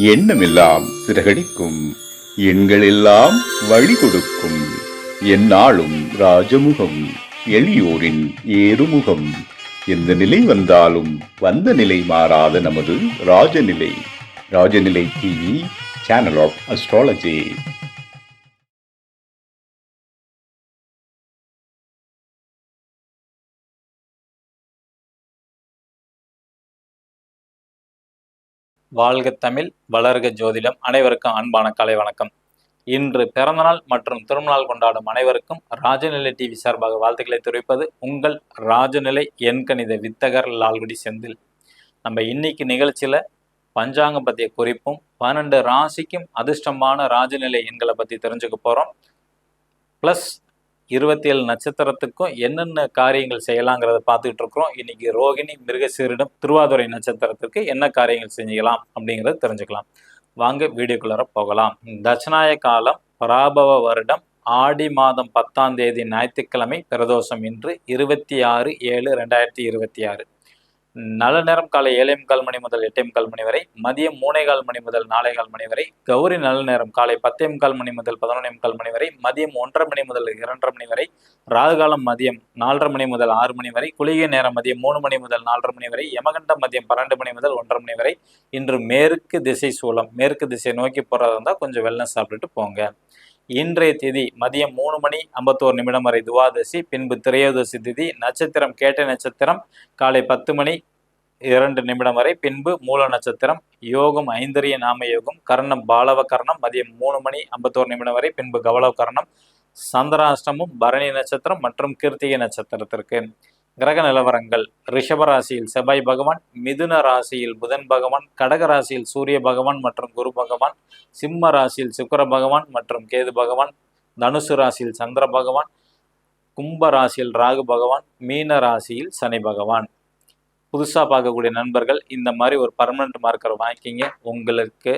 எண்ணமெல்லாம் சிறகடிக்கும், எண்களெல்லாம் வழி கொடுக்கும், எந்நாளும் ராஜமுகம், எளியோரின் ஏறுமுகம். எந்த நிலை வந்தாலும் வந்த நிலை மாறாத நமது Rajanilai. Rajanilai TV, channel of astrology. வாழ்க தமிழ், வளர்க ஜோதிடம். அனைவருக்கும் அன்பான காலை வணக்கம். இன்று பிறந்தநாள் மற்றும் திருமணநாள் கொண்டாடும் அனைவருக்கும் ராஜநிலை டிவி சார்பாக வாழ்த்துக்களை தெரிவிப்பது உங்கள் ராஜநிலை எண்கணித வித்தகர் லால்குடி செந்தில். நம்ம இன்னைக்கு நிகழ்ச்சியில் பஞ்சாங்கம் பற்றிய குறிப்பும் 12 ராசிக்கும் அதிர்ஷ்டமான ராஜநிலை எண்களை பற்றி தெரிஞ்சுக்க போகிறோம். ப்ளஸ் 27 நட்சத்திரத்துக்கும் என்னென்ன காரியங்கள் செய்யலாங்கிறத பார்த்துக்கிட்டு இருக்கிறோம். இன்னைக்கு ரோகிணி, மிருகசீரிடம், திருவாதுரை நட்சத்திரத்திற்கு என்ன காரியங்கள் செஞ்சுக்கலாம் அப்படிங்கிறத தெரிஞ்சுக்கலாம். வாங்க வீடியோக்குள்ளார போகலாம். தட்சநாய காலம் பராபவ வருடம் ஆடி மாதம் 10ஆம் தேதி ஞாயிற்றுக்கிழமை பிரதோஷம் இன்று 26/7/2026. நல்ல நேரம் காலை 7:45 மணி முதல் 8:45 மணி வரை, மதியம் 3:15 மணி முதல் 4:15 மணி வரை, கௌரி நல்ல நேரம் காலை 10:45 மணி முதல் 11:45 மணி வரை, மதியம் 1:30 மணி முதல் 2:30 மணி வரை, ராகுகாலம் மதியம் 4:30 மணி முதல் 6 மணி வரை, குளிகை நேரம் மதியம் 3 மணி முதல் 4:30 மணி வரை, யமகண்டம் மதியம் 12 மணி முதல் 1:30 மணி வரை. இன்று மேற்கு திசை சூலம், மேற்கு திசை நோக்கி போறதா இருந்தால் கொஞ்சம் வெள்ளம் சாப்பிட்டுட்டு போங்க. இன்றைய திதி மதியம் 3 மணி 51 நிமிடம் வரை துவாதசி, பின்பு திரையோதசி திதி. நட்சத்திரம் கேட்டை நட்சத்திரம் காலை 10 மணி 2 நிமிடம் வரை, பின்பு மூல நட்சத்திரம். யோகம் ஐந்தரிய நாம யோகம். கர்ணம் பாலவ கர்ணம் மதியம் 3 மணி 51 நிமிடம் வரை, பின்பு கவலவ கர்ணம். சந்திராஷ்டமும் பரணி நட்சத்திரம் மற்றும் கிருத்திகை நட்சத்திரத்திற்கு. கிரக நிலவரங்கள்: ரிஷபராசியில் செவ்வாய் பகவான், மிதுன ராசியில் புதன் பகவான், கடக ராசியில் சூரிய பகவான் மற்றும் குரு பகவான், சிம்ம ராசியில் சுக்கிர பகவான் மற்றும் கேது பகவான், தனுசு ராசியில் சந்திர பகவான், கும்ப ராசியில் ராகு பகவான், மீன ராசியில் சனி பகவான். புதுசாக பார்க்கக்கூடிய நண்பர்கள் இந்த மாதிரி ஒரு பர்மனெண்ட் மார்க்கர் வாங்கிக்கிங்க. உங்களுக்கு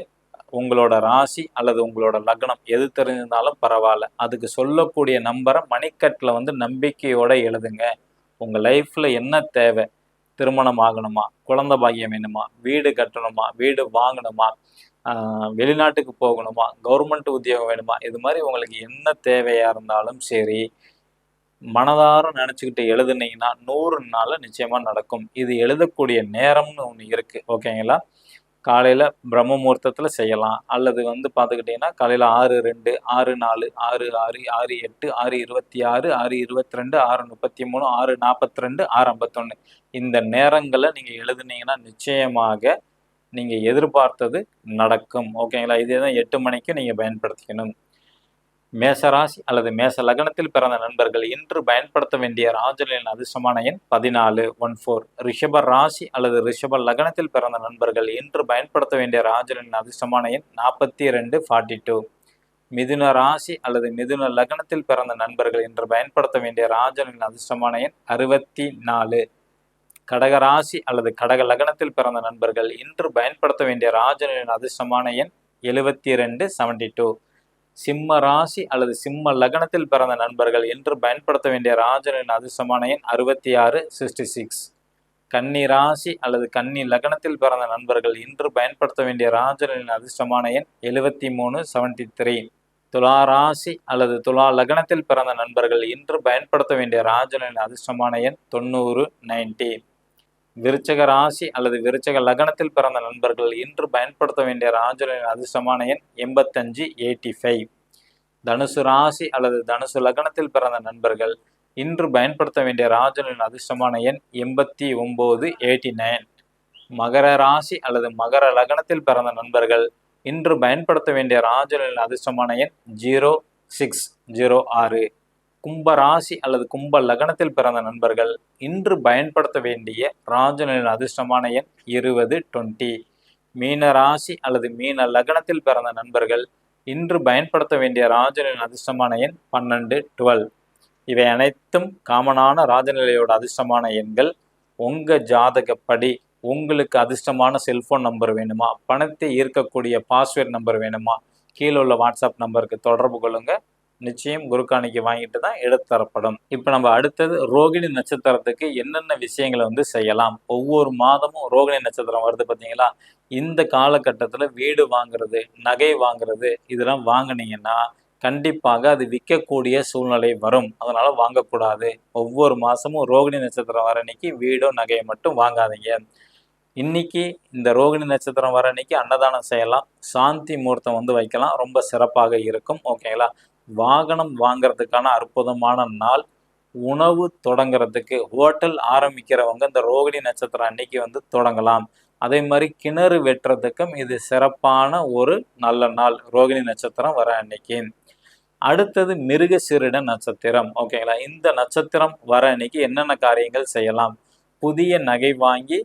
உங்களோட ராசி அல்லது உங்களோட லக்னம் எது தெரிஞ்சிருந்தாலும் பரவாயில்ல, அதுக்கு சொல்லக்கூடிய நம்பரை மணிக்கட்டில் நம்பிக்கையோட எழுதுங்க. உங்கள் லைஃப்பில் என்ன தேவை? திருமணம் ஆகணுமா, குழந்தை பாக்கியம் வேணுமா, வீடு கட்டணுமா, வீடு வாங்கணுமா, வெளிநாட்டுக்கு போகணுமா, கவர்மெண்ட் உத்தியோகம் வேணுமா, இது மாதிரி உங்களுக்கு என்ன தேவையாக இருந்தாலும் சரி, மனதார நினச்சிக்கிட்டு எழுதுனீங்கன்னா 100 நாளில் நிச்சயமாக நடக்கும். இது எழுதக்கூடிய நேரம்னு ஒன்று இருக்குது, ஓகேங்களா? காலையில் பிரம்ம முகூர்த்தத்தில் செய்யலாம், அல்லது பார்த்துக்கிட்டிங்கன்னா காலையில் 6:02, 6:04, 6:06, 6:08, 6:26, 6:22, 6:33, 6:42, 6:51 இந்த நேரங்களில் நீங்கள் எழுதுனீங்கன்னா நிச்சயமாக நீங்கள் எதிர்பார்த்தது நடக்கும், ஓகேங்களா? இதே தான் 8 மணிக்கு நீங்கள் பயன்படுத்திக்கணும். மேசராசி அல்லது மேச லக்னத்தில் பிறந்த நண்பர்கள் இன்று பயன்படுத்த வேண்டிய ராஜநிலையின் அதிர்ஷ்டமான எண் 14. ரிஷப ராசி அல்லது ரிஷப லக்னத்தில் பிறந்த நண்பர்கள் இன்று பயன்படுத்த வேண்டிய ராஜநிலையின் அதிர்ஷ்டமான எண் 42. மிதுன ராசி அல்லது மிதுன லக்னத்தில் பிறந்த நண்பர்கள் இன்று பயன்படுத்த வேண்டிய ராஜநிலையின் அதிர்ஷ்டமான எண் 64. கடக ராசி அல்லது கடக லக்னத்தில் பிறந்த நண்பர்கள் இன்று பயன்படுத்த வேண்டிய ராஜநிலையின் அதிர்ஷ்டமான எண் 72. சிம்ம ராசி அல்லது சிம்ம லக்னத்தில் பிறந்த நண்பர்கள் இன்று பயன்படுத்த வேண்டிய ராஜநிலையின் அதிர்ஷ்டமான எண் 66. கன்னி ராசி அல்லது கன்னி லக்னத்தில் பிறந்த நண்பர்கள் இன்று பயன்படுத்த வேண்டிய ராஜநிலையின் அதிர்ஷ்டமான எண் 73. துலா ராசி அல்லது துலா லக்னத்தில் பிறந்த நண்பர்கள் இன்று பயன்படுத்த வேண்டிய ராஜநிலையின் அதிர்ஷ்டமான எண் 90. விருச்சக ராசி அல்லது விருச்சக லக்னத்தில் பிறந்த நண்பர்கள் இன்று பயன்படுத்த வேண்டிய ராஜநிலையின் அதிர்ஷ்டமான எண் 85. தனுசு ராசி அல்லது தனுசு லக்னத்தில் பிறந்த நண்பர்கள் இன்று பயன்படுத்த வேண்டிய ராஜநிலையின் அதிர்ஷ்டமான எண் 89. மகர ராசி அல்லது மகர லக்னத்தில் பிறந்த நண்பர்கள் இன்று பயன்படுத்த வேண்டிய ராஜநிலையின் அதிர்ஷ்டமான எண் 06. கும்ப ராசி அல்லது கும்ப லக்னத்தில் பிறந்த நண்பர்கள் இன்று பயன்படுத்த வேண்டிய ராஜநிலையின் அதிர்ஷ்டமான எண் 20. மீன ராசி அல்லது மீன லக்னத்தில் பிறந்த நண்பர்கள் இன்று பயன்படுத்த வேண்டிய ராஜநிலையின் அதிர்ஷ்டமான எண் 12. இவை அனைத்தும் காமனான ராஜநிலையோட அதிர்ஷ்டமான எண்கள். உங்கள் ஜாதகப்படி உங்களுக்கு அதிர்ஷ்டமான செல்ஃபோன் நம்பர் வேணுமா, பணத்தை ஈர்க்கக்கூடிய பாஸ்வேர்ட் நம்பர் வேணுமா, கீழே உள்ள வாட்ஸ்அப் நம்பருக்கு தொடர்பு கொள்ளுங்கள். நிச்சயம் குரு காணிக்கை வாங்கிட்டு தான் எடுத்தரப்படும். இப்போ நம்ம அடுத்தது ரோகிணி நட்சத்திரத்துக்கு என்னென்ன விஷயங்களை வந்து செய்யலாம். ஒவ்வொரு மாதமும் ரோகிணி நட்சத்திரம் வருது பார்த்தீங்களா, இந்த காலகட்டத்தில் வீடு வாங்குறது, நகை வாங்குறது இதெல்லாம் வாங்குனீங்கன்னா கண்டிப்பாக அது விற்கக்கூடிய சூழ்நிலை வரும். அதனால வாங்கக்கூடாது. ஒவ்வொரு மாசமும் ரோகிணி நட்சத்திரம் வர அன்னைக்கு வீடோ நகையை மட்டும் வாங்காதீங்க. இன்னைக்கு இந்த ரோகிணி நட்சத்திரம் வர அன்னைக்கு அன்னதானம் செய்யலாம், சாந்தி முகூர்த்தம் வந்து வைக்கலாம், ரொம்ப சிறப்பாக இருக்கும். ஓகேங்களா. வாகனம் வாங்குறதுக்கான அற்புதமான நாள். உணவு தொடங்குறதுக்கு ஹோட்டல் ஆரம்பிக்கிறவங்க இந்த ரோகிணி நட்சத்திரம் அன்னைக்கு வந்து தொடங்கலாம். அதே மாதிரி கிணறு வெட்டுறதுக்கும் இது சிறப்பான ஒரு நல்ல நாள், ரோகிணி நட்சத்திரம் வர அன்னைக்கு. அடுத்தது மிருகசீரிட நட்சத்திரம். ஓகேங்களா. இந்த நட்சத்திரம் வர அன்னைக்கு என்னென்ன காரியங்கள் செய்யலாம். புதிய நகை வாங்கி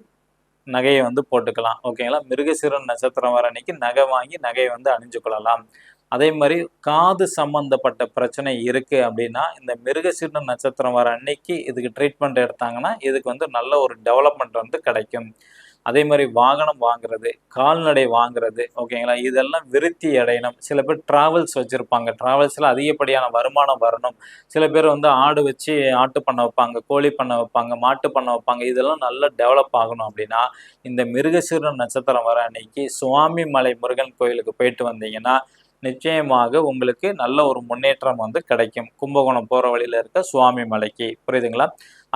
நகையை வந்து போட்டுக்கலாம். ஓகேங்களா. மிருகசீரிட நட்சத்திரம் வர அன்னைக்கு நகை வாங்கி நகையை வந்து அணிஞ்சு கொள்ளலாம். அதே மாதிரி காது சம்பந்தப்பட்ட பிரச்சனை இருக்கு அப்படின்னா இந்த மிருகசீரிட நட்சத்திரம் வர அன்னைக்கு இதுக்கு ட்ரீட்மெண்ட் எடுத்தாங்கன்னா இதுக்கு வந்து நல்ல ஒரு டெவலப்மெண்ட் வந்து கிடைக்கும். அதே மாதிரி வாகனம் வாங்குறது, கால்நடை வாங்குறது, ஓகேங்களா. இதெல்லாம் விருத்தி அடையணும். சில பேர் டிராவல்ஸ் வச்சிருப்பாங்க. டிராவல்ஸ்ல அதிகப்படியான வருமானம் வரணும். சில பேர் வந்து ஆடு வச்சு ஆட்டு பண்ணை வைப்பாங்க, கோழி பண்ணை வைப்பாங்க, மாட்டு பண்ணை வைப்பாங்க. இதெல்லாம் நல்லா டெவலப் ஆகணும் அப்படின்னா இந்த மிருகசீரிட நட்சத்திரம் வர அன்னைக்கு சுவாமி மலை முருகன் கோயிலுக்கு போயிட்டு வந்தீங்கன்னா நிச்சயமாக உங்களுக்கு நல்ல ஒரு முன்னேற்றம் வந்து கிடைக்கும். கும்பகோணம் போற வழியில இருக்க சுவாமி மலைக்கு. புரியுதுங்களா.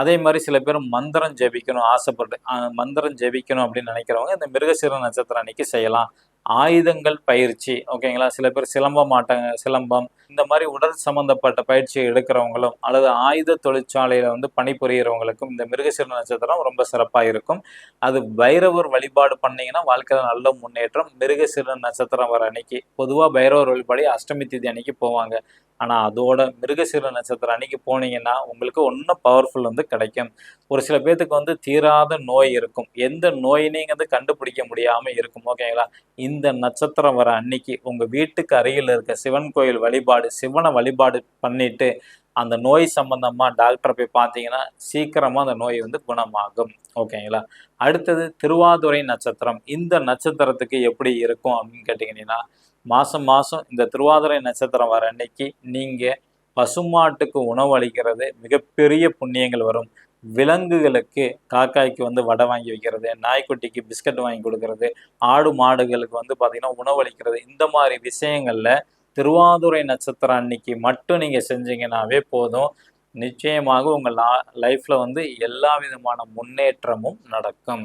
அதே மாதிரி சில பேர் மந்திரம் ஜெபிக்கணும் ஆசைப்பட்டு மந்திரம் ஜெபிக்கணும் அப்படின்னு நினைக்கிறவங்க இந்த மிருகசீரிட நட்சத்திரம் அன்னைக்கு செய்யலாம். ஆயுதங்கள் பயிற்சி, ஓகேங்களா. சில பேர் சிலம்பம் இந்த மாதிரி உடல் சம்பந்தப்பட்ட பயிற்சி எடுக்கிறவங்களும் அல்லது ஆயுத தொழிற்சாலையில வந்து பணிபுரியறவங்களுக்கும் இந்த மிருகசீரிட நட்சத்திரம் ரொம்ப சிறப்பாக இருக்கும். அது பைரவர் வழிபாடு பண்ணீங்கன்னா வாழ்க்கையில நல்ல முன்னேற்றம். மிருகசீரிட நட்சத்திரம் வர அன்னைக்கு பொதுவாக பைரவர் வழிபாடு அஷ்டமி திதி அன்னைக்கு போவாங்க. ஆனா அதோட மிருகசீரிட நட்சத்திரம் அன்னைக்கு போனீங்கன்னா உங்களுக்கு இன்னும் பவர்ஃபுல் வந்து கிடைக்கும். ஒரு சில பேர்த்துக்கு வந்து தீராத நோய் இருக்கும். எந்த நோயினையும் கண்டுபிடிக்க முடியாம இருக்கும். ஓகேங்களா. இந்த நட்சத்திரம் வர அன்னைக்கு உங்க வீட்டுக்கு அருகில் இருக்க சிவன் கோயில் வழிபாடு, சிவனை வழிபாடு பண்ணிட்டு அந்த நோய் சம்பந்தமா டாக்டரை போய் பார்த்தீங்கன்னா சீக்கிரமா அந்த நோய் வந்து குணமாகும். ஓகேங்களா. அடுத்தது திருவாதுரை நட்சத்திரம். இந்த நட்சத்திரத்துக்கு எப்படி இருக்கும் அப்படின்னு கேட்டீங்கன்னா மாசம் மாசம் இந்த திருவாதிரை நட்சத்திரம் வர அன்னைக்கு நீங்க பசுமாட்டுக்கு உணவு அளிக்கிறது மிகப்பெரிய புண்ணியங்கள் வரும். விலங்குகளுக்கு காக்காய்க்கு வந்து வடை வாங்கி வைக்கிறது, நாய்க்குட்டிக்கு பிஸ்கட் வாங்கி கொடுக்கறது, ஆடு மாடுகளுக்கு வந்து பார்த்தீங்கன்னா உணவு அளிக்கிறது, இந்த மாதிரி விஷயங்கள்ல திருவாதுரை நட்சத்திரம் அன்னைக்கு மட்டும் நீங்க செஞ்சீங்கன்னாவே போதும். நிச்சயமாக உங்க லைஃப்ல வந்து எல்லா விதமான முன்னேற்றமும் நடக்கும்.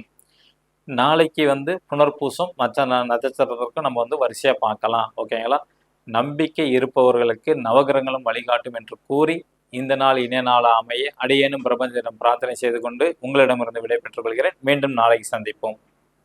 நாளைக்கு வந்து புனர்பூசம் மற்ற நட்சத்திரத்திற்கும் நம்ம வந்து வரிசையா பார்க்கலாம். ஓகேங்களா. நம்பிக்கை இருப்பவர்களுக்கு நவகிரகங்களும் வழிகாட்டும் என்று கூறி இந்த நாள் இனிய நாளா அமைய அடியேனும் பிரபஞ்சனிடம் பிரார்த்தனை செய்து கொண்டு உங்களிடமிருந்து விடைபெற்றுக் கொள்கிறேன். மீண்டும் நாளைக்கு சந்திப்போம்.